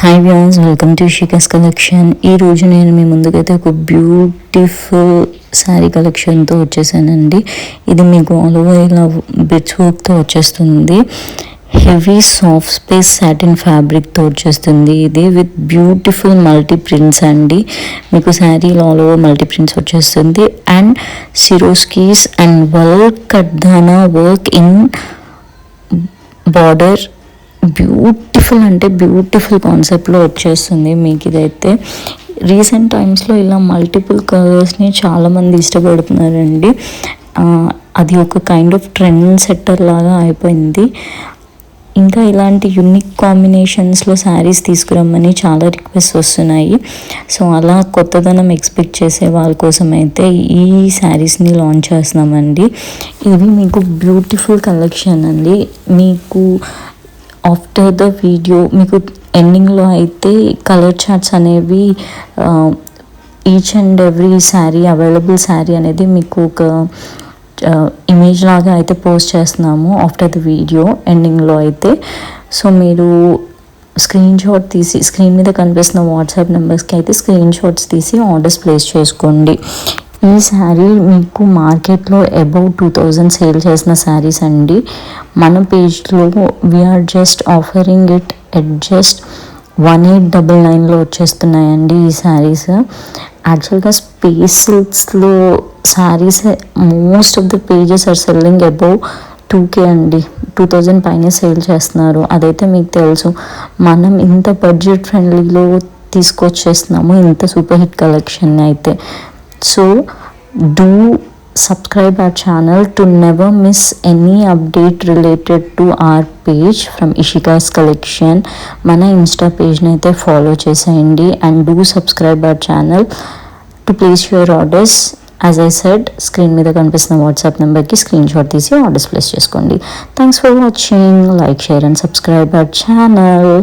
Hi viewers, welcome to షికాస్ collection. ఈరోజు నేను మీ ముందుకైతే ఒక బ్యూటిఫుల్ శారీ కలెక్షన్తో వచ్చేసానండి. ఇది మీకు ఆల్ ఓవర్ ఇలా బిట్స్ వర్క్తో వచ్చేస్తుంది. హెవీ సాఫ్ట్ స్పేస్ సాటిన్ ఫ్యాబ్రిక్తో వచ్చేస్తుంది. ఇది విత్ బ్యూటిఫుల్ మల్టీ ప్రింట్స్ అండి. మీకు శారీలో ఆల్ ఓవర్ మల్టీ ప్రింట్స్ వచ్చేస్తుంది. అండ్ సిరోస్కీస్ అండ్ వర్క్ కడ్దానా వర్క్ ఇన్ బార్డర్ బ్యూటిఫుల్ అంటే బ్యూటిఫుల్ కాన్సెప్ట్లో వచ్చేస్తుంది. మీకు ఇదైతే రీసెంట్ టైమ్స్లో ఇలా మల్టిపుల్ కలర్స్ని చాలామంది ఇష్టపడుతున్నారండి. అది ఒక కైండ్ ఆఫ్ ట్రెండ్ సెట్టర్ లాగా అయిపోయింది. ఇంకా ఇలాంటి యూనిక్ కాంబినేషన్స్లో శారీస్ తీసుకురమ్మని చాలా రిక్వెస్ట్ వస్తున్నాయి. సో అలా కొత్తదనం ఎక్స్పెక్ట్ చేసే వాళ్ళ కోసం అయితే ఈ శారీస్ని లాంచ్ చేస్తున్నామండి. ఇవి మీకు బ్యూటిఫుల్ కలెక్షన్ అండి. మీకు ఆఫ్టర్ ద వీడియో మీకు ఎండింగ్లో అయితే కలర్ చార్ట్స్ అనేవి each and every sari available sari అనేది మీకు ఒక ఇమేజ్ లాగా అయితే పోస్ట్ చేస్తున్నాము ఆఫ్టర్ ద వీడియో ఎండింగ్లో అయితే. సో మీరు స్క్రీన్ షాట్ తీసి స్క్రీన్ మీద కనిపిస్తున్న వాట్సాప్ నెంబర్స్కి అయితే స్క్రీన్ షాట్స్ తీసి ఆర్డర్స్ ప్లేస్ చేసుకోండి. ఈ శారీ మీకు మార్కెట్లో అబౌవ్ 2000 సేల్ చేసిన శారీస్ అండి. మన పేజ్లో we're just offering it at just 1899లో వచ్చేస్తున్నాయండి ఈ శారీస్. యాక్చువల్గా స్పేస్ సిల్క్స్లో saris most of the pages are selling above 2K అండి. 2000 పైన సేల్ చేస్తున్నారు. అదైతే మీకు తెలుసు. మనం ఇంత బడ్జెట్ ఫ్రెండ్లీలో తీసుకొచ్చేస్తున్నాము ఇంత సూపర్ హిట్ కలెక్షన్ అయితే. So do subscribe our channel to never miss any update related to our page from Ishika's collection. Mana Insta page ni aithe follow cheseyandi and do subscribe our channel to place your orders. As I said, screen మీద కనిపిస్తున్న WhatsApp నెంబర్కి screen shot తీసి orders place చేసుకోండి. Thanks for watching. Like, share and subscribe our channel.